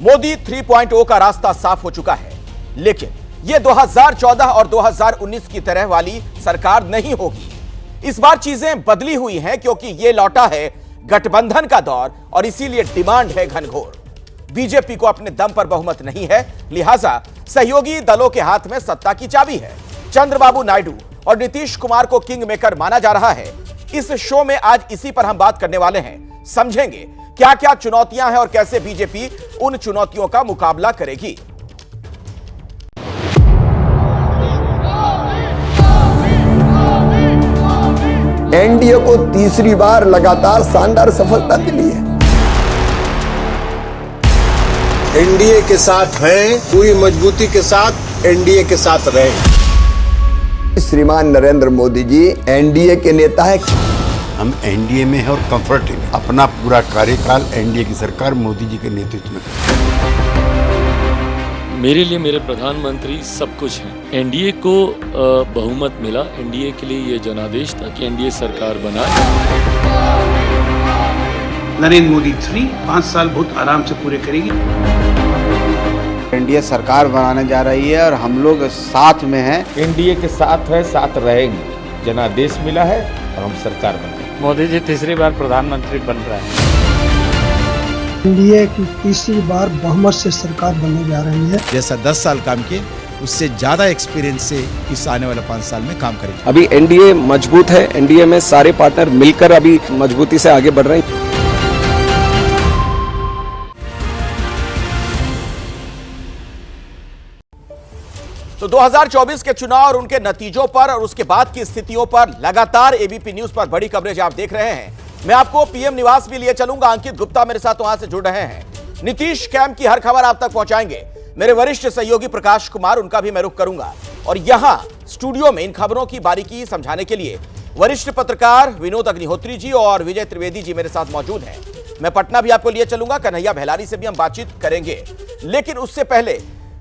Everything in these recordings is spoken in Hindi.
मोदी 3.0 का रास्ता साफ हो चुका है, लेकिन यह 2014 और 2019 की तरह वाली सरकार नहीं होगी। इस बार चीजें बदली हुई हैं क्योंकि यह लौटा है गठबंधन का दौर और इसीलिए डिमांड है घनघोर। बीजेपी को अपने दम पर बहुमत नहीं है, लिहाजा सहयोगी दलों के हाथ में सत्ता की चाबी है। चंद्रबाबू नायडू और नीतीश कुमार को किंग मेकर माना जा रहा है। इस शो में आज इसी पर हम बात करने वाले हैं। समझेंगे क्या क्या चुनौतियां हैं और कैसे बीजेपी उन चुनौतियों का मुकाबला करेगी। एनडीए को तीसरी बार लगातार शानदार सफलता मिली है। एनडीए के साथ हैं, पूरी मजबूती के साथ एनडीए के साथ रहें। श्रीमान नरेंद्र मोदी जी एनडीए के नेता है। हम एनडीए में हैं और कंफर्टेबल हैं। अपना पूरा कार्यकाल एनडीए की सरकार मोदी जी के नेतृत्व में। मेरे लिए मेरे प्रधानमंत्री सब कुछ हैं। एनडीए को बहुमत मिला, एनडीए के लिए ये जनादेश था कि एनडीए सरकार बनाए। नरेंद्र मोदी 5 साल बहुत आराम से पूरे करेगी। एनडीए सरकार बनाने जा रही है और हम लोग साथ में हैं। एनडीए के साथ है, साथ रहेंगे। जनादेश मिला है और हम सरकार बनाएंगे। मोदी जी तीसरी बार प्रधानमंत्री बन रहे हैं। एनडीए की तीसरी बार बहुमत से सरकार बनने जा रही है। जैसा 10 साल काम किए उससे ज्यादा एक्सपीरियंस से इस आने वाले 5 साल में काम करेंगे। अभी एनडीए मजबूत है, एनडीए में सारे पार्टनर मिलकर अभी मजबूती से आगे बढ़ रहे हैं। तो 2024 के चुनाव और उनके नतीजों पर और उसके बाद की स्थितियों पर लगातार एबीपी न्यूज पर बड़ी कवरेज आप देख रहे हैं। मैं आपको पीएम निवास भी लिए चलूंगा। अंकित गुप्ता मेरे साथ वहां से जुड़ रहे हैं। नीतीश कैंप की हर खबर आप तक पहुंचाएंगे। मेरे वरिष्ठ सहयोगी प्रकाश कुमार, उनका भी मैं रुख करूंगा। और यहां स्टूडियो में इन खबरों की बारीकी समझाने के लिए वरिष्ठ पत्रकार विनोद अग्निहोत्री जी और विजय त्रिवेदी जी मेरे साथ मौजूद हैं। मैं पटना भी आपको लिए चलूंगा, कन्हैया बेलारी से भी हम बातचीत करेंगे। लेकिन उससे पहले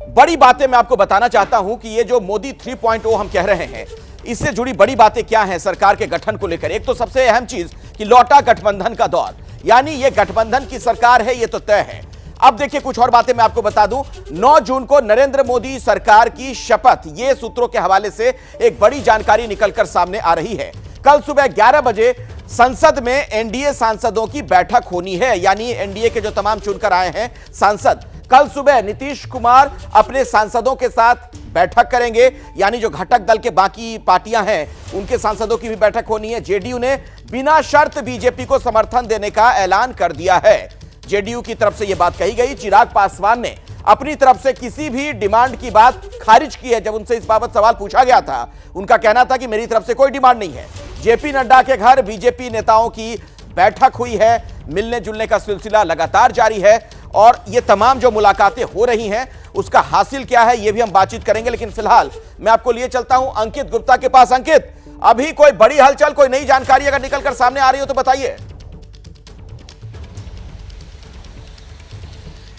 बड़ी बातें मैं आपको बताना चाहता हूं कि ये जो मोदी 3.0 हम कह रहे हैं, इससे जुड़ी बड़ी बातें क्या हैं सरकार के गठन को लेकर। एक तो सबसे अहम चीज कि लौटा गठबंधन का दौर, यानी ये गठबंधन की सरकार है, ये तो तय है। अब देखिए कुछ और बातें मैं आपको बता दूं। 9 जून को नरेंद्र मोदी सरकार की शपथ, ये सूत्रों के हवाले से एक बड़ी जानकारी निकलकर सामने आ रही है। कल सुबह 11 बजे संसद में एनडीए सांसदों की बैठक होनी है, यानी एनडीए के जो तमाम चुनकर आए हैं सांसद, कल सुबह नीतीश कुमार अपने सांसदों के साथ बैठक करेंगे। यानी जो घटक दल के बाकी पार्टियां हैं उनके सांसदों की भी बैठक होनी है। जेडीयू ने बिना शर्त बीजेपी को समर्थन देने का ऐलान कर दिया है। जेडीयू की तरफ से यह बात कही गई। चिराग पासवान ने अपनी तरफ से किसी भी डिमांड की बात खारिज की है। जब उनसे इस बाबत सवाल पूछा गया था, उनका कहना था कि मेरी तरफ से कोई डिमांड नहीं है। जेपी नड्डा के घर बीजेपी नेताओं की बैठक हुई है। मिलने जुलने का सिलसिला लगातार जारी है और ये तमाम जो मुलाकातें हो रही हैं उसका हासिल क्या है ये भी हम बातचीत करेंगे। लेकिन फिलहाल मैं आपको लिए चलता हूं अंकित गुप्ता के पास। अंकित, अभी कोई बड़ी हलचल, कोई नई जानकारी अगर निकलकर सामने आ रही हो तो बताइए।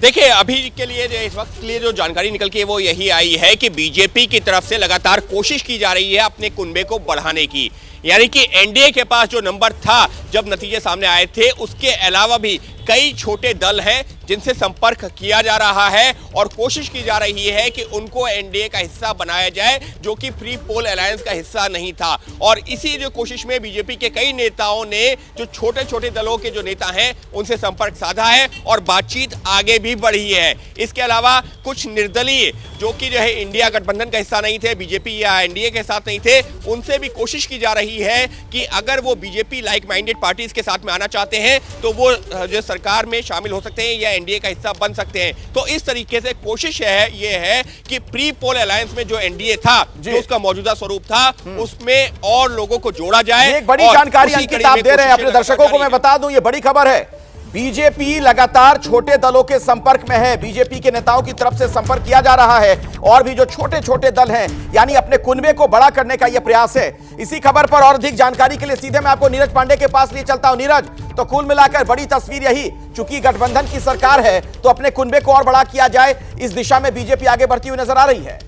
देखिए, अभी के लिए इस वक्त के लिए जो जानकारी निकल के वो यही आई है कि बीजेपी की तरफ से लगातार कोशिश की जा रही है अपने कुनबे को बढ़ाने की। यानी कि एनडीए के पास जो नंबर था जब नतीजे सामने आए थे, उसके अलावा भी कई छोटे दल हैं जिनसे संपर्क किया जा रहा है और कोशिश की जा रही है कि उनको एनडीए का हिस्सा बनाया जाए, जो कि फ्री पोल अलायंस का हिस्सा नहीं था। और इसी जो कोशिश में बीजेपी के कई नेताओं ने जो छोटे छोटे दलों के जो नेता हैं उनसे संपर्क साधा है और बातचीत आगे भी बढ़ी है। इसके अलावा कुछ निर्दलीय जो कि जो है इंडिया गठबंधन का हिस्सा नहीं थे, बीजेपी या एनडीए के साथ नहीं थे, उनसे भी कोशिश की जा रही है कि अगर वो बीजेपी लाइक माइंडेड पार्टीज के साथ में आना चाहते हैं तो वो जो सरकार में शामिल हो सकते हैं या एनडीए का हिस्सा बन सकते हैं। तो इस तरीके से कोशिश ये है कि प्री पोल अलायंस में जो एनडीए था, जो उसका मौजूदा स्वरूप था, उसमें और लोगों को जोड़ा जाए। एक बड़ी जानकारी अंकित आप दे रहे हैं अपने दर्शकों को, मैं बता दूं ये बड़ी खबर है। बीजेपी लगातार छोटे दलों के संपर्क में है। बीजेपी के नेताओं की तरफ से संपर्क किया जा रहा है और भी जो छोटे छोटे दल हैं, यानी अपने कुनबे को बड़ा करने का यह प्रयास है। इसी खबर पर और अधिक जानकारी के लिए सीधे मैं आपको नीरज पांडे के पास लिए चलता हूं। नीरज, तो कुल मिलाकर बड़ी तस्वीर यही, चूंकि गठबंधन की सरकार है तो अपने कुनबे को और बड़ा किया जाए, इस दिशा में बीजेपी आगे बढ़ती हुई नजर आ रही है।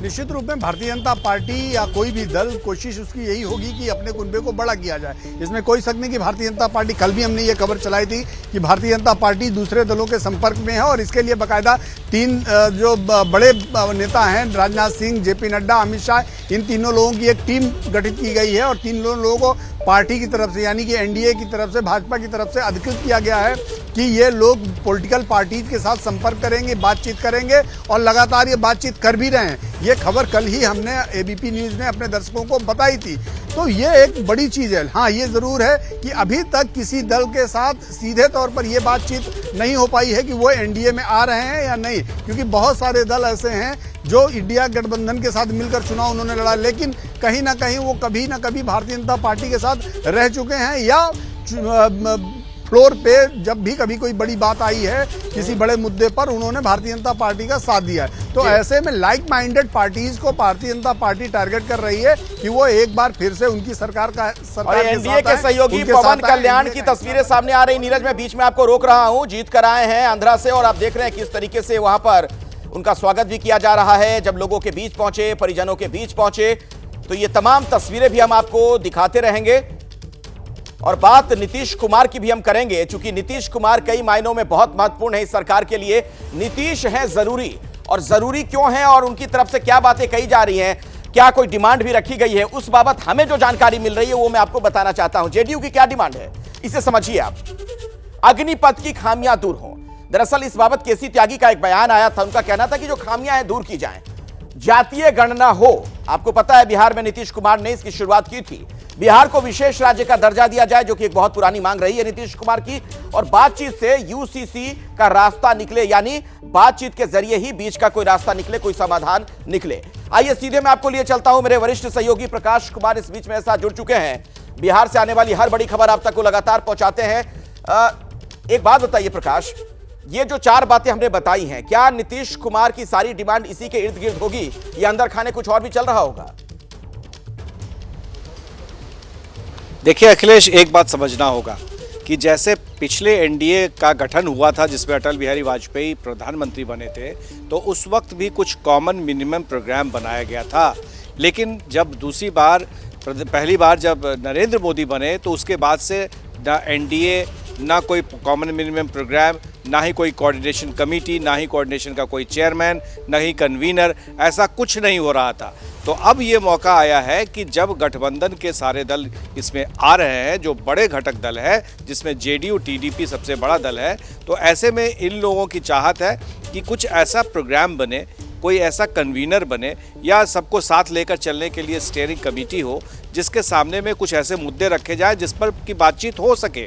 निश्चित रूप में भारतीय जनता पार्टी या कोई भी दल कोशिश उसकी यही होगी कि अपने कुनबे को बड़ा किया जाए। इसमें कोई शक नहीं कि भारतीय जनता पार्टी, कल भी हमने ये खबर चलाई थी कि भारतीय जनता पार्टी दूसरे दलों के संपर्क में है और इसके लिए बाकायदा 3 जो बड़े नेता हैं, राजनाथ सिंह, जेपी नड्डा, अमित शाह, इन तीनों लोगों की एक टीम गठित की गई है और 3 लोगों को पार्टी की तरफ से यानी कि एनडीए की तरफ से, भाजपा की तरफ से अधिकृत किया गया है कि ये लोग पॉलिटिकल पार्टीज के साथ संपर्क करेंगे, बातचीत करेंगे और लगातार ये बातचीत कर भी रहे हैं। ये खबर कल ही हमने एबीपी न्यूज़ में अपने दर्शकों को बताई थी। तो ये एक बड़ी चीज़ है। हाँ, ये ज़रूर है कि अभी तक किसी दल के साथ सीधे तौर पर ये बातचीत नहीं हो पाई है कि वो एनडीए में आ रहे हैं या नहीं, क्योंकि बहुत सारे दल ऐसे हैं जो इंडिया गठबंधन के साथ मिलकर चुनाव उन्होंने लड़ा, लेकिन कहीं ना कहीं वो कभी ना कभी भारतीय जनता पार्टी के साथ रह चुके हैं या फ्लोर पे जब भी कभी कोई बड़ी बात आई है किसी बड़े मुद्दे पर उन्होंने भारतीय जनता पार्टी का साथ दिया है। तो ऐसे में लाइक माइंडेड पार्टीज को भारतीय जनता पार्टी टारगेट कर रही है कि वो एक बार फिर से उनकी सरकार एनडीए के सहयोगी पवन कल्याण की तस्वीरें सामने आ रही। नीरज, मैं बीच में आपको रोक रहा हूं। जीत कर आए हैं आंध्रा से और आप देख रहे हैं किस तरीके से वहां पर उनका स्वागत भी किया जा रहा है। जब लोगों के बीच पहुंचे, परिजनों के बीच पहुंचे, तो ये तमाम तस्वीरें भी हम आपको दिखाते रहेंगे और बात नीतीश कुमार की भी हम करेंगे, क्योंकि नीतीश कुमार कई मायनों में बहुत महत्वपूर्ण है इस सरकार के लिए। नीतीश है जरूरी, और जरूरी क्यों है और उनकी तरफ से क्या बातें कही जा रही हैं, क्या कोई डिमांड भी रखी गई है, उस बाबत हमें जो जानकारी मिल रही है वो मैं आपको बताना चाहता हूं। जेडीयू की क्या डिमांड है इसे समझिए आप। अग्निपथ की खामियां दूर हो। दरअसल इस बाबत केसी त्यागी का एक बयान आया था। उनका कहना था कि जो खामियां हैं दूर की जाएं, जातीय गणना हो। आपको पता है बिहार में नीतीश कुमार ने इसकी शुरुआत की थी। बिहार को विशेष राज्य का दर्जा दिया जाए, जो कि एक बहुत पुरानी मांग रही है नीतीश कुमार की, और बातचीत से यूसीसी का रास्ता निकले, यानी बातचीत के जरिए ही बीच का कोई रास्ता निकले, कोई समाधान निकले। आइए सीधे मैं आपको लिए चलता हूं। मेरे वरिष्ठ सहयोगी प्रकाश कुमार इस बीच में साथ जुड़ चुके हैं। बिहार से आने वाली हर बड़ी खबर आप तक को लगातार पहुंचाते हैं। एक बात बताइए प्रकाश, ये जो 4 बातें हमने बताई हैं, क्या नीतीश कुमार की सारी डिमांड इसी के इर्द गिर्द होगी या अंदर खाने कुछ और भी चल रहा होगा? देखिए अखिलेश, एक बात समझना होगा कि जैसे पिछले एनडीए का गठन हुआ था जिसमें अटल बिहारी वाजपेयी प्रधानमंत्री बने थे, तो उस वक्त भी कुछ कॉमन मिनिमम प्रोग्राम बनाया गया था। लेकिन जब पहली बार जब नरेंद्र मोदी बने तो उसके बाद से ना एनडीए, ना कोई कॉमन मिनिमम प्रोग्राम, ना ही कोई कोऑर्डिनेशन कमेटी, ना ही कोऑर्डिनेशन का कोई चेयरमैन, ना ही कन्वीनर, ऐसा कुछ नहीं हो रहा था। तो अब ये मौका आया है कि जब गठबंधन के सारे दल इसमें आ रहे हैं, जो बड़े घटक दल है जिसमें जेडीयू टीडीपी सबसे बड़ा दल है, तो ऐसे में इन लोगों की चाहत है कि कुछ ऐसा प्रोग्राम बने, कोई ऐसा कन्वीनर बने या सबको साथ लेकर चलने के लिए स्टीयरिंग कमेटी हो, जिसके सामने में कुछ ऐसे मुद्दे रखे जाए जिस पर की बातचीत हो सके।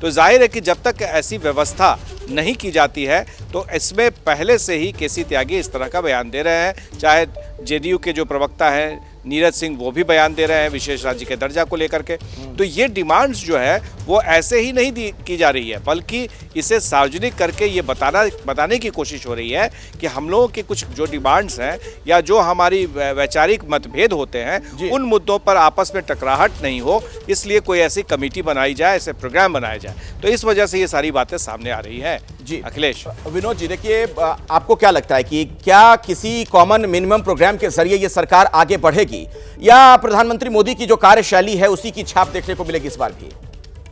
तो जाहिर है कि जब तक ऐसी व्यवस्था नहीं की जाती है तो इसमें पहले से ही केसी त्यागी इस तरह का बयान दे रहे हैं। चाहे जेडीयू के जो प्रवक्ता हैं नीरज सिंह, वो भी बयान दे रहे हैं विशेष राज्य के दर्जा को लेकर के। तो ये डिमांड्स जो है वो ऐसे ही नहीं की जा रही है, बल्कि इसे सार्वजनिक करके ये बताने की कोशिश हो रही है कि हम लोगों के कुछ जो डिमांड्स हैं या जो हमारी वैचारिक मतभेद होते हैं, उन मुद्दों पर आपस में टकराहट नहीं हो, इसलिए कोई ऐसी कमेटी बनाई जाए, ऐसे प्रोग्राम बनाया जाए। तो इस वजह से ये सारी बातें सामने आ रही हैं। जी अखिलेश। विनोद जी, देखिए आपको क्या लगता है कि क्या किसी कॉमन मिनिमम प्रोग्राम के जरिए ये सरकार आगे बढ़ेगी या प्रधानमंत्री मोदी की जो कार्यशैली है उसी की छाप देखने को मिलेगी इस बार भी?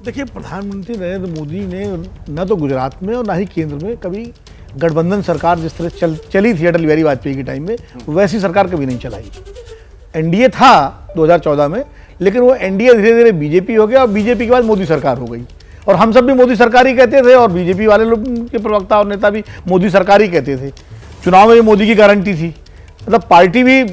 देखिए, प्रधानमंत्री नरेंद्र मोदी ने न तो गुजरात में और ना ही केंद्र में कभी गठबंधन सरकार जिस तरह चली थी अटल बिहारी वाजपेयी के टाइम में, वैसी सरकार कभी नहीं चलाई। एनडीए था 2014 में, लेकिन वो एनडीए धीरे धीरे बीजेपी हो गया और बीजेपी के बाद मोदी सरकार हो गई। और हम सब भी मोदी सरकार ही कहते थे और बीजेपी वाले लोग के प्रवक्ता और नेता भी मोदी सरकार ही कहते थे। चुनाव में भी मोदी की गारंटी थी, मतलब पार्टी भी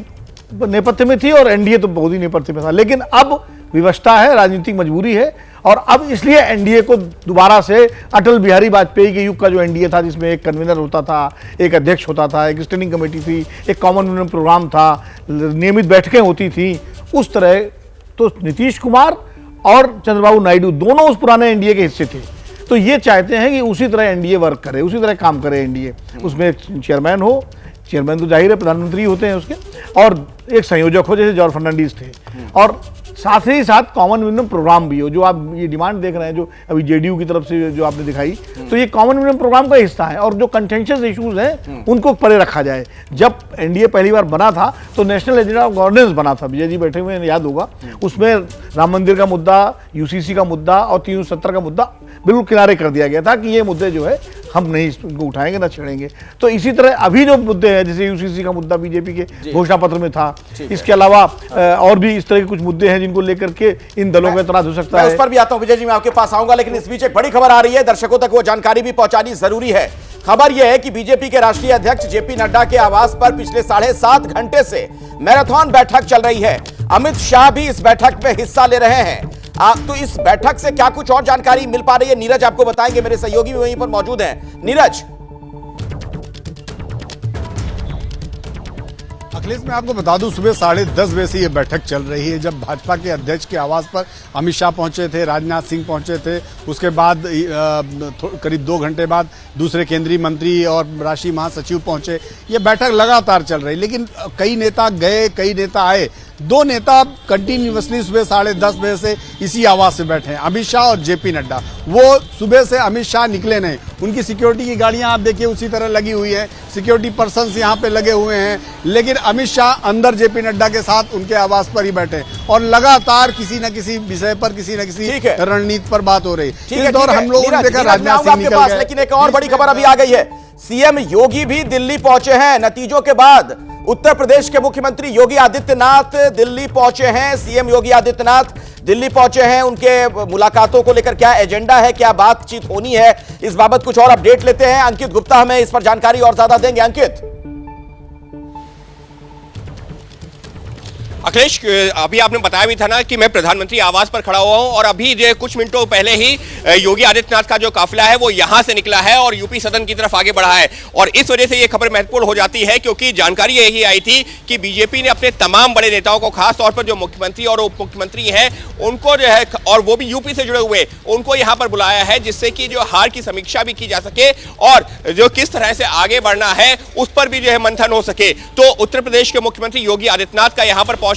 नेपथ्य में थी और एनडीए तो मोदी नेपथ्य में था। लेकिन अब विवशता है, राजनीतिक मजबूरी है, और अब इसलिए एनडीए को दोबारा से अटल बिहारी वाजपेयी के युग का जो एनडीए था, जिसमें एक कन्वीनर होता था, एक अध्यक्ष होता था, एक स्टैंडिंग कमेटी थी, एक कॉमन मिनिमम प्रोग्राम था, नियमित बैठकें होती थी, उस तरह तो नीतीश कुमार और चंद्रबाबू नायडू दोनों उस पुराने एनडीए के हिस्से थे। तो ये चाहते हैं कि उसी तरह एनडीए वर्क करे, उसी तरह काम करे एनडीए। उसमें एक चेयरमैन हो, चेयरमैन तो जाहिर है प्रधानमंत्री होते हैं उसके, और एक संयोजक हो जैसे जॉर्ज फर्नांडीज थे, और साथ ही साथ कॉमन मिनिमम प्रोग्राम भी हो, जो आप ये डिमांड देख रहे हैं जो अभी जेडीयू की तरफ से जो आपने दिखाई, तो ये कॉमन मिनिमम प्रोग्राम का हिस्सा है। और जो कंटेंशियस इश्यूज हैं उनको परे रखा जाए। जब एनडीए पहली बार बना था तो नेशनल एजेंडा ऑफ गवर्नेंस बना था, विजय जी बैठे हुए याद होगा, उसमें राम मंदिर का मुद्दा, यूसीसी का मुद्दा और 370 का मुद्दा बिल्कुल किनारे कर दिया गया था कि ये मुद्दे जो है हम नहीं इसको उठाएंगे ना छेड़ेंगे। तो इसी तरह अभी जो मुद्दे हैं, जैसे यूसीसी का मुद्दा बीजेपी के घोषणा पत्र में था, इसके अलावा और भी इस तरह के कुछ मुद्दे हैं जिनको लेकर के इन दलों में इतना हो सकता है। उस पर भी आता हूं विजय जी, मैं आपके पास आऊंगा, लेकिन इस बीच एक बड़ी खबर आ रही है, दर्शकों तक वो जानकारी भी पहुंचानी जरूरी है। खबर यह है कि बीजेपी के राष्ट्रीय अध्यक्ष जेपी नड्डा के आवास पर पिछले 7.5 घंटे से मैराथन बैठक चल रही है। अमित शाह भी इस बैठक में हिस्सा ले रहे हैं। तो इस बैठक से क्या कुछ और जानकारी मिल पा रही है, नीरज आपको बताएंगे, मेरे सहयोगी भी वहीं पर मौजूद हैं। नीरज। अखिलेश, मैं आपको बता दूं, सुबह 10:30 बजे से ये बैठक चल रही है। जब भाजपा के अध्यक्ष के आवास पर अमित शाह पहुंचे थे, राजनाथ सिंह पहुंचे थे, उसके बाद करीब 2 घंटे बाद दूसरे केंद्रीय मंत्री और राष्ट्रीय महासचिव पहुंचे। ये बैठक लगातार चल रही, लेकिन कई नेता गए, कई नेता आए। 2 नेता कंटिन्यूअसली सुबह 10:30 बजे से इसी आवास से बैठे हैं, अमित शाह और जेपी नड्डा। वो सुबह से अमित शाह निकले नहीं, उनकी सिक्योरिटी की गाड़ियां आप देखिए उसी तरह लगी हुई है, सिक्योरिटी पर्सन्स यहाँ पे लगे हुए हैं, लेकिन अमित शाह अंदर जेपी नड्डा के साथ उनके आवास पर ही बैठे और लगातार किसी न किसी विषय पर, किसी न किसी रणनीति पर बात हो रही। इस दौर हम लोगों ने देखा राजनाथ सिंह निकल गए। लेकिन एक और बड़ी खबर अभी आ गई है, सीएम योगी भी दिल्ली पहुंचे हैं नतीजों के बाद। उत्तर प्रदेश के मुख्यमंत्री योगी आदित्यनाथ दिल्ली पहुंचे हैं। सीएम योगी आदित्यनाथ दिल्ली पहुंचे हैं। उनके मुलाकातों को लेकर क्या एजेंडा है, क्या बातचीत होनी है, इस बाबत कुछ और अपडेट लेते हैं। अंकित गुप्ता हमें इस पर जानकारी और ज्यादा देंगे। अंकित। अखिलेश, अभी आपने बताया भी था ना कि मैं प्रधानमंत्री आवास पर खड़ा हुआ हूं और अभी जो कुछ मिनटों पहले ही योगी आदित्यनाथ का जो काफिला है वो यहां से निकला है और यूपी सदन की तरफ आगे बढ़ा है। और इस वजह से ये खबर महत्वपूर्ण हो जाती है क्योंकि जानकारी यही आई थी कि बीजेपी ने अपने तमाम बड़े नेताओं को, खासतौर पर जो मुख्यमंत्री और उप मुख्यमंत्री हैं, उनको जो है, और वो भी यूपी से जुड़े हुए, उनको यहां पर बुलाया है जिससे कि जो हार की समीक्षा भी की जा सके और जो किस तरह से आगे बढ़ना है उस पर भी जो है मंथन हो सके। तो उत्तर प्रदेश के मुख्यमंत्री योगी आदित्यनाथ का यहां पर पहुंचना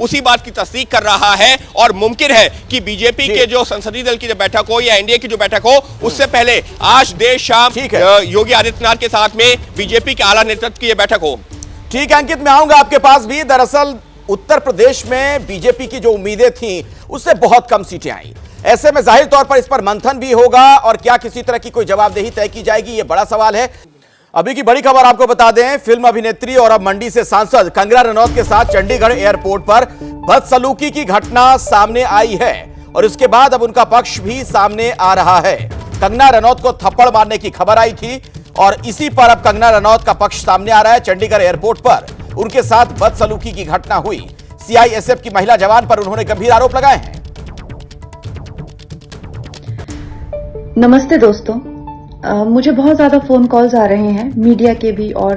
उसी बात की तस्दीक कर रहा है और मुमकिन है कि बीजेपी के जो संसदीय दल की जो बैठक हो या एनडीए की जो बैठक हो उससे पहले आज देर शाम योगी आदित्यनाथ के साथ में बीजेपी के आला नेतृत्व की यह बैठक हो। ठीक है अंकित, मैं आऊंगा आपके पास भी। दरअसल उत्तर प्रदेश में बीजेपी की जो उम्मीदें थी उससे बहुत कम सीटें आई। ऐसे में जाहिर तौर पर इस पर मंथन भी होगा और क्या किसी तरह की कोई जवाबदेही तय की जाएगी, यह बड़ा सवाल है। अभी की बड़ी खबर आपको बता दें, फिल्म अभिनेत्री और अब मंडी से सांसद कंगना रनौत के साथ चंडीगढ़ एयरपोर्ट पर बदसलूकी की घटना सामने आई है और इसके बाद अब उनका पक्ष भी सामने आ रहा है। कंगना रनौत को थप्पड़ मारने की खबर आई थी और इसी पर अब कंगना रनौत का पक्ष सामने आ रहा है। चंडीगढ़ एयरपोर्ट पर उनके साथ बदसलूकी की घटना हुई। सीआईएसएफ की महिला जवान पर उन्होंने गंभीर आरोप लगाए हैं। नमस्ते दोस्तों, मुझे बहुत ज़्यादा फ़ोन कॉल्स आ रहे हैं, मीडिया के भी और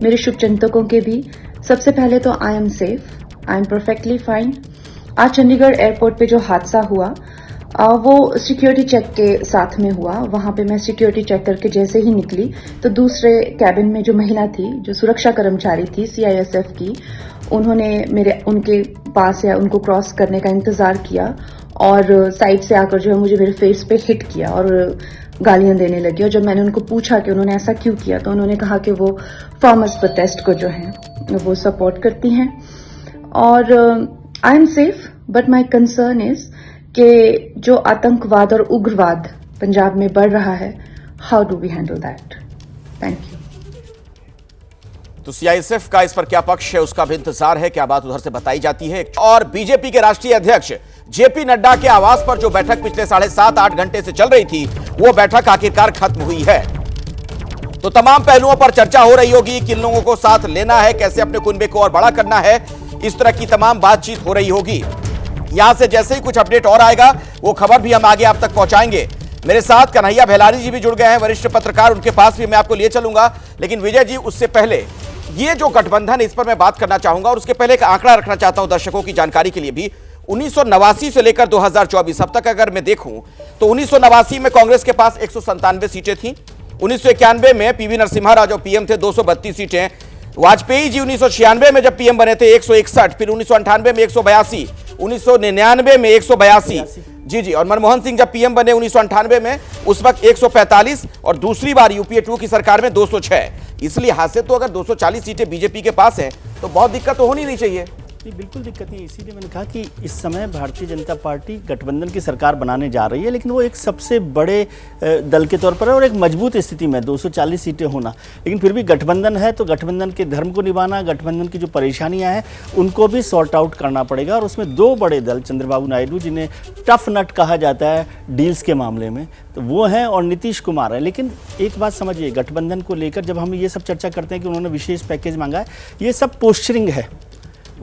मेरे शुभचिंतकों के भी। सबसे पहले तो I am safe, I am perfectly fine. आज चंडीगढ़ एयरपोर्ट पे जो हादसा हुआ वो सिक्योरिटी चेक के साथ में हुआ। वहां पे मैं सिक्योरिटी चेक करके जैसे ही निकली तो दूसरे कैबिन में जो महिला थी, जो सुरक्षा कर्मचारी थी सीआईएसएफ की, उन्होंने उनके पास या उनको क्रॉस करने का इंतजार किया और साइड से आकर जो है मुझे मेरे फेस पे हिट किया और गालियां देने लगी। और जब मैंने उनको पूछा कि उन्होंने ऐसा क्यों किया तो उन्होंने कहा कि वो फार्मर्स प्रोटेस्ट को जो है वो सपोर्ट करती हैं। और I am safe but my concern is कि जो आतंकवाद और उग्रवाद पंजाब में बढ़ रहा है, how do we handle that? Thank you. तो सीआईएसएफ का इस पर क्या पक्ष है उसका भी इंतजार है, क्या बात उधर से बताई जाती है। और बीजेपी के राष्ट्रीय अध्यक्ष जेपी नड्डा के आवास पर जो बैठक पिछले 7.5-8 घंटे से चल रही थी वो बैठक आखिरकार खत्म हुई है। तो तमाम पहलुओं पर चर्चा हो रही होगी, किन लोगों को साथ लेना है, कैसे अपने कुनबे को और बड़ा करना है, इस तरह की तमाम बातचीत हो रही होगी। यहां से जैसे ही कुछ अपडेट और आएगा वो खबर भी हम आगे आप तक पहुंचाएंगे। मेरे साथ कन्हैया भेलारी जी भी जुड़ गए हैं, वरिष्ठ पत्रकार, उनके पास भी मैं आपको लिए चलूंगा। लेकिन विजय जी, उससे पहले ये जो गठबंधन है इस पर मैं बात करना चाहूंगा और उसके पहले एक आंकड़ा रखना चाहता हूं दर्शकों की जानकारी के लिए भी। 1989 से लेकर 2024 अब तक अगर मैं देखूं तो 1989 में कांग्रेस के पास 197 सीटें थीं। 1991 में पीवी नरसिम्हा राव जो पीएम थे 232 सीटें। वाजपेयी जी 1996 में जब पीएम बने थे 161, फिर 1998 में 182, 1999 में 182, जी जी, और मनमोहन सिंह जब पीएम बने 1998 में उस वक्त 145, और दूसरी बार यूपीए 2 की सरकार में 206। इस लिहाज से तो अगर 240 सीटें बीजेपी के पास हैं तो बहुत दिक्कत तो होनी नहीं चाहिए। बिल्कुल दिक्कत नहीं, इसीलिए मैंने कहा कि इस समय भारतीय जनता पार्टी गठबंधन की सरकार बनाने जा रही है, लेकिन वो एक सबसे बड़े दल के तौर पर है और एक मजबूत स्थिति में 240 सीटें होना, लेकिन फिर भी गठबंधन है तो गठबंधन के धर्म को निभाना, गठबंधन की जो परेशानियां हैं उनको भी सॉर्ट आउट करना पड़ेगा। और उसमें दो बड़े दल चंद्रबाबू नायडू, जिन्हें टफ नट कहा जाता है डील्स के मामले में, तो वो हैं, और नीतीश कुमार है। लेकिन एक बात समझिए, गठबंधन को लेकर जब हम ये सब चर्चा करते हैं कि उन्होंने विशेष पैकेज मांगा है, ये सब पोस्चरिंग है,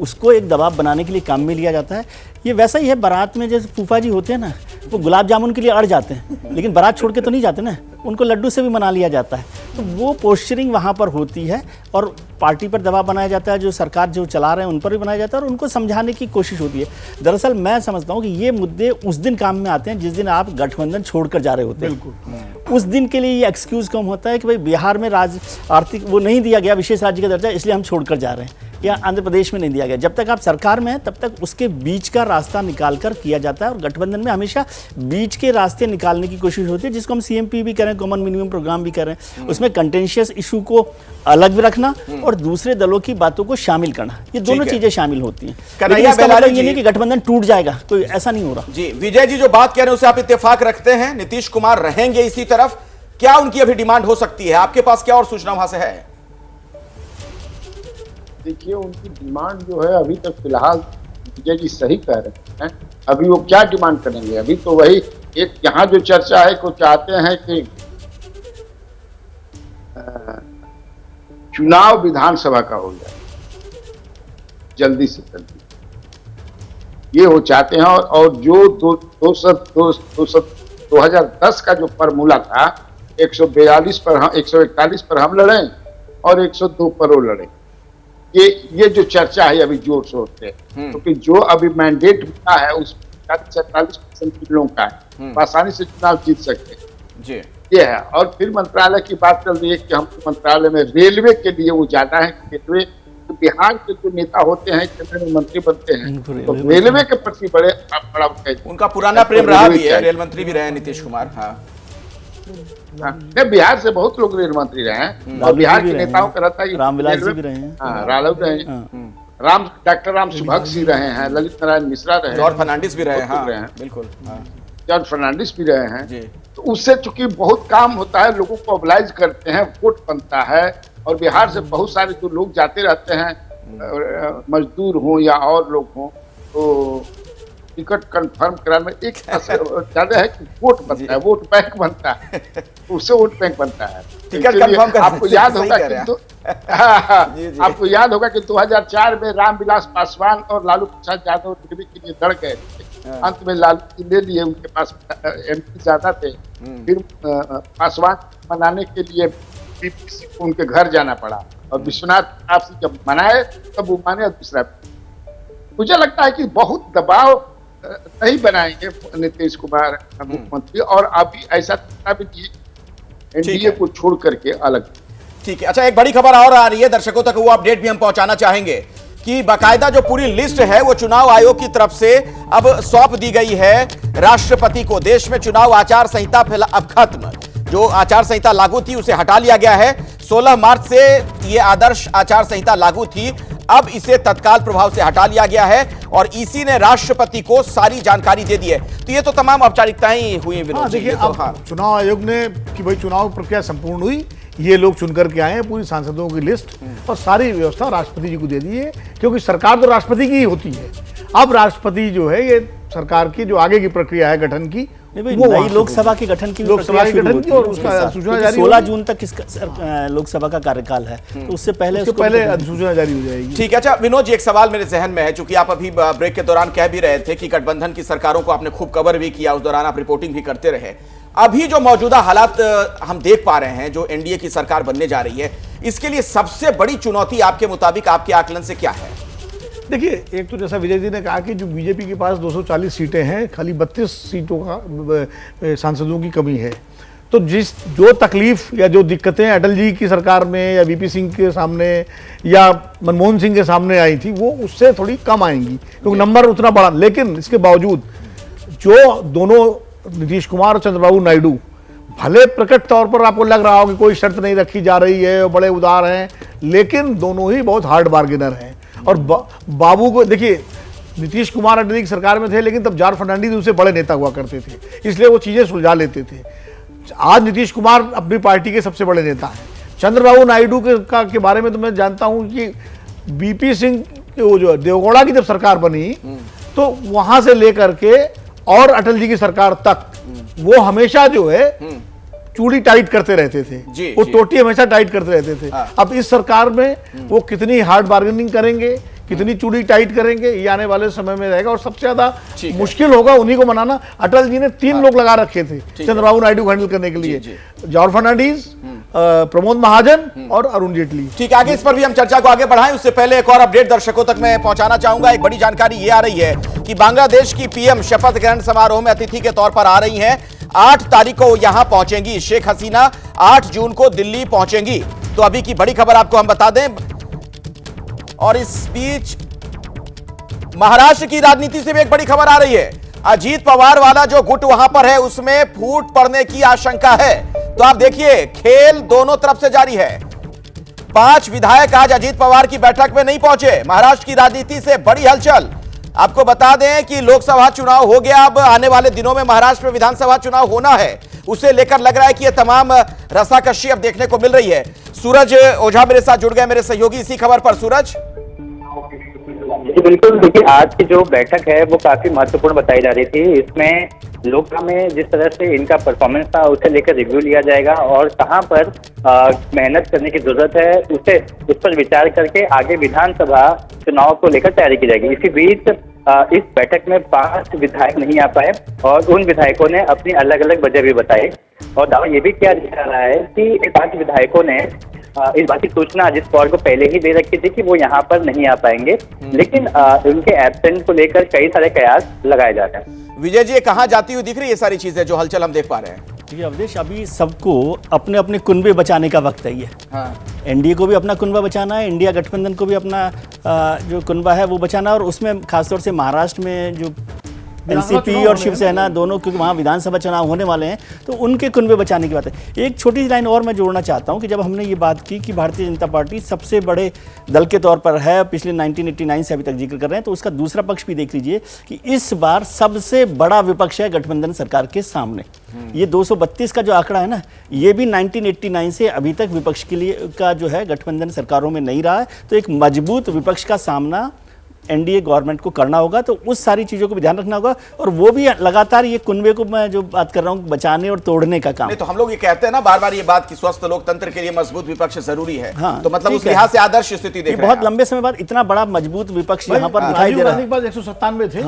उसको एक दबाव बनाने के लिए काम में लिया जाता है। ये वैसा ही है, बारात में जैसे फूफा जी होते हैं ना, वो गुलाब जामुन के लिए अड़ जाते हैं, लेकिन बारात छोड़ के तो नहीं जाते ना, उनको लड्डू से भी मना लिया जाता है। तो वो पोस्चरिंग वहाँ पर होती है और पार्टी पर दबाव बनाया जाता है, जो सरकार जो चला रहे हैं उन पर भी बनाया जाता है और उनको समझाने की कोशिश होती है। दरअसल मैं समझता हूँ कि ये मुद्दे उस दिन काम में आते हैं जिस दिन आप गठबंधन छोड़कर जा रहे होते हैं। बिल्कुल, उस दिन के लिए ये एक्सक्यूज़ कम होता है कि भाई बिहार में आर्थिक वो नहीं दिया गया विशेष राज्य का दर्जा, इसलिए हम छोड़कर जा रहे हैं, या आंध्र प्रदेश में नहीं दिया गया। जब तक आप सरकार में हैं तब तक उसके बीच का रास्ता निकाल कर किया जाता है, और गठबंधन में हमेशा बीच के रास्ते निकालने की कोशिश होती है, जिसको हम सीएमपी भी कह रहे हैं, कॉमन मिनिमम प्रोग्राम भी कह रहे हैं। उसमें कंटेंशियस इशू को अलग भी रखना और दूसरे दलों की बातों को शामिल करना, ये दोनों चीजें शामिल होती हैं। मतलब ये नहीं कि गठबंधन टूट जाएगा, कोई ऐसा नहीं हो रहा। जी विजय जी, जो बात कह रहे हैं उसे आप इत्तेफाक रखते हैं? नीतीश कुमार रहेंगे इसी तरफ? क्या उनकी अभी डिमांड हो सकती है? आपके पास क्या और सूचना वहां से है? देखिए, उनकी डिमांड जो है अभी तक फिलहाल विजय जी सही कह रहे हैं। अभी वो क्या डिमांड करेंगे? अभी तो वही एक यहाँ जो चर्चा है को चाहते हैं कि चुनाव विधानसभा का हो जाए जल्दी से जल्दी, ये वो चाहते हैं। और जो 2010 का जो फॉर्मूला था, 142 पर 141 पर हम लड़े और 102 पर वो लड़े, ये जो चर्चा है अभी जोर शोर से, क्योंकि जो अभी मैंडेट मिला है उसमें 44% लोगों का है, आसानी से चुनाव जीत सकते हैं जी, ये है। और फिर मंत्रालय की बात चल रही है कि हम मंत्रालय में रेलवे के लिए वो जाना है, रेलवे बिहार के जो नेता होते हैं केंद्र में मंत्री बनते हैं, तो रेलवे के प्रति बड़ा उनका पुराना प्रेम रहा भी है, रेल मंत्री भी रहे नीतीश कुमार। हाँ, बिहार से बहुत लोग रेल मंत्री रहे हैं और बिहार के नेताओं का रहता है, रामविलास जी भी रहे हैं, डॉक्टर राम सुभग सिंह रहे हैं, ललित नारायण मिश्रा रहे हैं, जॉर्ज फर्नांडिस भी रहे हैं, बिल्कुल जॉर्ज फर्नांडिस भी रहे हैं। तो उससे चूंकि बहुत काम होता है, लोगों को मोबिलाइज करते हैं, वोट बनता है, और बिहार से बहुत सारे जो लोग जाते रहते हैं, मजदूर हों या और लोग हों, तो टिकट कंफर्म कराने में एक ज्यादा है कि वोट बनता है, वोट बैंक बनता है, उससे वोट बैंक बनता है। टिकट कंफर्म आपको याद होगा कि आपको याद होगा कि 2004 में रामविलास पासवान और लालू प्रसाद यादव टीवी के लिए लड़ गए थे, अंत में लालू ले लिए, उनके पास एमपी ज्यादा थे, फिर पासवान मनाने के लिए पीपीसी को उनके घर जाना पड़ा, और विश्वनाथ आपसी जब मनाए तब वो माने। दूसरा, मुझे लगता है कि बहुत दबाव नहीं बनाएंगे नीतीश कुमार मुख्यमंत्री, और अभी ऐसा भी एनडीए को छोड़ करके अलग। ठीक है, अच्छा, एक बड़ी खबर और आ रही है, दर्शकों तक वो अपडेट भी हम पहुंचाना चाहेंगे कि बाकायदा जो पूरी लिस्ट है वो चुनाव आयोग की तरफ से अब सौंप दी गई है राष्ट्रपति को। देश में चुनाव आचार संहिता अब खत्म, जो आचार संहिता लागू थी उसे हटा लिया गया है। 16 मार्च से ये आदर्श आचार संहिता लागू थी, अब इसे तत्काल प्रभाव से हटा लिया गया है और इसी ने राष्ट्रपति को सारी जानकारी दे दी है। तो ये तो तमाम औपचारिकताएं हुई विनोद जी। देखिए, अब चुनाव आयोग ने कि भाई चुनाव प्रक्रिया संपूर्ण हुई, ये लोग चुन करके आए हैं, पूरी सांसदों की लिस्ट और सारी व्यवस्था राष्ट्रपति जी को दे दी है, क्योंकि सरकार तो राष्ट्रपति की ही होती है। अब राष्ट्रपति जो है, ये सरकार की जो आगे की प्रक्रिया है गठन की, नई लोकसभा के गठन की लोकसभा के गठन की, और उसका सूचना जारी 16 जून तक इसका लोकसभा का कार्यकाल है, तो उससे पहले अधिसूचना जारी हो जाएगी। ठीक है, अच्छा विनोद जी, एक सवाल मेरे जहन में है, चूंकि आप अभी ब्रेक के दौरान कह भी रहे थे कि गठबंधन की सरकारों को आपने खूब कवर भी किया, उस दौरान आप रिपोर्टिंग भी करते रहे। अभी जो मौजूदा हालात हम देख पा रहे हैं, जो एनडीए की सरकार बनने जा रही है, इसके लिए सबसे बड़ी चुनौती आपके मुताबिक, आपके आकलन से क्या है? देखिए, एक तो जैसा विजय जी ने कहा कि जो बीजेपी के पास 240 सीटें हैं, खाली 32 सीटों का सांसदों की कमी है, तो जो तकलीफ या जो दिक्कतें अटल जी की सरकार में या वीपी सिंह के सामने या मनमोहन सिंह के सामने आई थी, वो उससे थोड़ी कम आएंगी, क्योंकि नंबर उतना बड़ा। लेकिन इसके बावजूद जो दोनों नीतीश कुमार और चंद्रबाबू नायडू, भले प्रकट तौर पर आपको लग रहा हो कि कोई शर्त नहीं रखी जा रही है और बड़े उदार हैं, लेकिन दोनों ही बहुत हार्ड बार्गेनर हैं। और बाबू को देखिए, नीतीश कुमार अटल जी की सरकार में थे, लेकिन तब जॉर्ज फर्नांडीज उनसे बड़े नेता हुआ करते थे, इसलिए वो चीज़ें सुलझा लेते थे। आज नीतीश कुमार अपनी पार्टी के सबसे बड़े नेता हैं। चंद्रबाबू नायडू के बारे में तो मैं जानता हूं कि बीपी सिंह के वो जो देवगौड़ा की जब सरकार बनी, तो वहां से लेकर के और अटल जी की सरकार तक वो हमेशा जो है चूड़ी टाइट करते रहते थे, वो टोटी हमेशा टाइट करते रहते थे। अब इस सरकार में वो कितनी हार्ड बार्गेनिंग करेंगे, कितनी चूड़ी टाइट करेंगे, ये आने वाले समय में रहेगा। और सबसे ज्यादा मुश्किल होगा उन्हीं को मनाना। अटल जी ने 3 लोग लगा रखे थे चंद्रबाबू नायडू हैंडल करने के लिए, जॉर्ज फर्नांडीज, प्रमोद महाजन और अरुण जेटली। ठीक है, आगे इस पर भी हम चर्चा को आगे बढ़ाएं। उससे पहले एक और अपडेट दर्शकों तक मैं पहुंचाना चाहूंगा। एक बड़ी जानकारी ये आ रही है कि बांग्लादेश की पीएम शपथ ग्रहण समारोह में अतिथि के तौर पर आ रही हैं। 8 तारीख को यहां पहुंचेंगी शेख हसीना, 8 जून को दिल्ली पहुंचेंगी। तो अभी की बड़ी खबर आपको हम बता दें। और इस बीच महाराष्ट्र की राजनीति से भी एक बड़ी खबर आ रही है। अजीत पवार वाला जो गुट वहां पर है, उसमें फूट पड़ने की आशंका है। तो आप देखिए, खेल दोनों तरफ से जारी है। 5 विधायक आज अजीत पवार की बैठक में नहीं पहुंचे। महाराष्ट्र की राजनीति से बड़ी हलचल। आपको बता दें कि लोकसभा चुनाव हो गया, अब आने वाले दिनों में महाराष्ट्र में विधानसभा चुनाव होना है। उसे लेकर लग रहा है कि यह तमाम रसाकशी अब देखने को मिल रही है। सूरज ओझा मेरे साथ जुड़ गए, मेरे सहयोगी इसी खबर पर। सूरज जी बिल्कुल, देखिए आज की जो बैठक है वो काफी महत्वपूर्ण बताई जा रही थी। इसमें लोकसभा में जिस तरह से इनका परफॉर्मेंस था उसे लेकर रिव्यू लिया जाएगा और कहां पर मेहनत करने की जरूरत है उस पर विचार करके आगे विधानसभा चुनाव को लेकर तैयारी की जाएगी। इसी बीच इस बैठक में 5 विधायक नहीं आ पाए और उन विधायकों ने अपनी अलग अलग वजह भी बताई और दावा ये भी किया जा रहा है कि इन 5 विधायकों ने इस बात की सूचना अजित पवार को पहले ही दे रखी थी कि वो यहाँ पर नहीं आ पाएंगे, लेकिन उनके एब्सेंट को लेकर कई सारे कयास लगाए जा रहे हैं। विजय जी, कहाँ जाती हुई दिख रही है सारी चीजें जो हलचल हम देख पा रहे हैं? देखिए अवधेश, अभी सबको अपने अपने कुनबे बचाने का वक्त है ये। एनडीए को भी अपना कुनबा बचाना है, इंडिया गठबंधन को भी अपना जो कुनबा है वो बचाना है। और उसमें खासतौर से महाराष्ट्र में जो एनसीपी और शिवसेना दोनों, क्योंकि वहाँ विधानसभा चुनाव होने वाले हैं, तो उनके कुनबे बचाने की बात है। एक छोटी सी लाइन और मैं जोड़ना चाहता हूँ कि जब हमने ये बात की कि भारतीय जनता पार्टी सबसे बड़े दल के तौर पर है, पिछले 1989 से अभी तक जिक्र कर रहे हैं, तो उसका दूसरा पक्ष भी देख लीजिए कि इस बार सबसे बड़ा विपक्ष है गठबंधन सरकार के सामने। ये 232 का जो आंकड़ा है ना, ये भी 1989 से अभी तक विपक्ष के लिए का जो है गठबंधन सरकारों में नहीं रहा है। तो एक मजबूत विपक्ष का सामना एनडीए गवर्नमेंट को करना होगा, तो उस सारी चीज़ों को भी ध्यान रखना होगा। और वो भी लगातार ये कुनबे को मैं जो बात कर रहा हूँ बचाने और तोड़ने का काम। नहीं तो हम लोग ये कहते हैं ना बार बार ये बात कि स्वस्थ लोकतंत्र के लिए मजबूत विपक्ष जरूरी है। हाँ, तो मतलब उस लिहाज से आदर्श स्थिति देख रहे हैं। बहुत लंबे समय बाद इतना बड़ा मजबूत विपक्ष यहाँ पर दिखाई दे रहा है। 197 थे,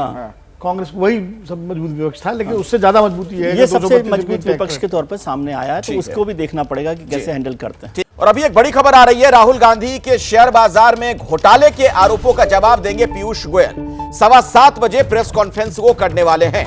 कांग्रेस वही सब मजबूत विपक्ष था, लेकिन उससे ज्यादा मजबूती है, ये सबसे मजबूत विपक्ष के तौर पर सामने आया है। तो उसको भी देखना पड़ेगा कि कैसे हैंडल करते हैं। और अभी एक बड़ी खबर आ रही है, राहुल गांधी के शेयर बाजार में घोटाले के आरोपों का जवाब देंगे पीयूष गोयल। 7:15 बजे प्रेस कॉन्फ्रेंस वो करने वाले हैं।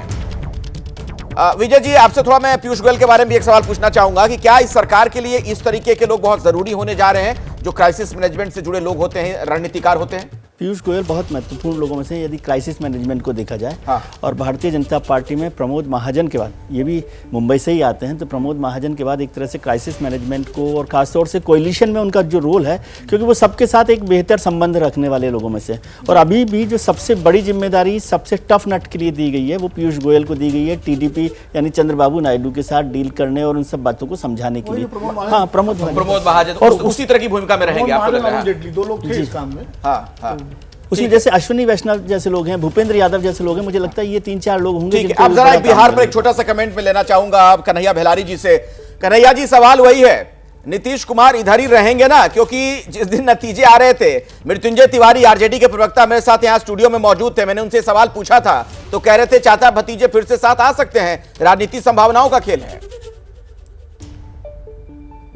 विजय जी, आपसे थोड़ा मैं पीयूष गोयल के बारे में भी एक सवाल पूछना चाहूंगा कि क्या इस सरकार के लिए इस तरीके के लोग बहुत जरूरी होने जा रहे हैं, जो क्राइसिस मैनेजमेंट से जुड़े लोग होते हैं, रणनीतिकार होते हैं? पीयूष गोयल बहुत महत्वपूर्ण लोगों में से यदि क्राइसिस मैनेजमेंट को देखा जाए। और भारतीय जनता पार्टी में प्रमोद महाजन के बाद, ये भी मुंबई से ही आते हैं, तो प्रमोद महाजन के बाद एक तरह से क्राइसिस मैनेजमेंट को और खासतौर से कोएलिशन में उनका जो रोल है, क्योंकि वो सबके साथ एक बेहतर संबंध रखने वाले लोगों में से। और अभी भी जो सबसे बड़ी जिम्मेदारी सबसे टफ नट के लिए दी गई है वो पीयूष गोयल को दी गई है, टीडीपी यानी चंद्रबाबू नायडू के साथ डील करने और उन सब बातों को समझाने के लिए। हाँ, प्रमोद महाजन और उसी तरह की भूमिका में रहेंगे। दो लोग थे इस काम में। उसमें जैसे अश्विनी वैष्णव जैसे लोग हैं, भूपेंद्र यादव जैसे लोग हैं, मुझे लगता है ये 3-4 लोग होंगे। अब जरा बिहार पर एक छोटा सा कमेंट में लेना चाहूंगा आप कन्हैया भेलारी जी से। कन्हैया जी, सवाल वही है, नीतीश कुमार इधर ही रहेंगे ना? क्योंकि जिस दिन नतीजे आ रहे थे, मृत्युंजय तिवारी आरजेडी के प्रवक्ता मेरे साथ यहाँ स्टूडियो में मौजूद थे, मैंने उनसे सवाल पूछा था तो कह रहे थे चाचा भतीजे फिर से साथ आ सकते हैं, राजनीति संभावनाओं का खेल है।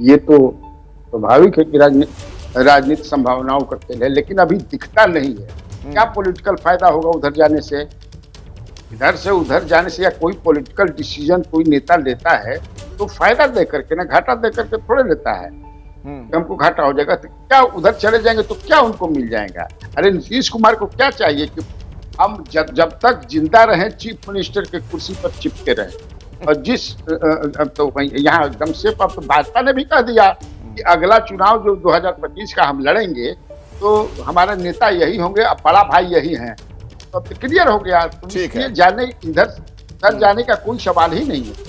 ये तो स्वाभाविक है कि राजनीतिक संभावनाओं का खेल है, लेकिन अभी दिखता नहीं है। क्या पॉलिटिकल फायदा होगा उधर जाने से? इधर से उधर जाने से या कोई पॉलिटिकल डिसीजन कोई नेता लेता है तो फायदा दे करके ना, घाटा दे करके थोड़े लेता है। हमको घाटा हो जाएगा तो क्या उधर चले जाएंगे तो क्या उनको मिल जाएगा? अरे नीतीश कुमार को क्या चाहिए कि हम जब तक जिंदा रहें चीफ मिनिस्टर के कुर्सी पर चिपके रहें। और जिस तो यहाँ एकदम से अब तो भाजपा ने भी कह दिया कि अगला चुनाव जो 2025 का हम लड़ेंगे तो हमारे नेता यही होंगे, अब बड़ा भाई यही हैं। तो अब क्लियर हो गया, तो जाने इधर जाने का कोई सवाल ही नहीं है।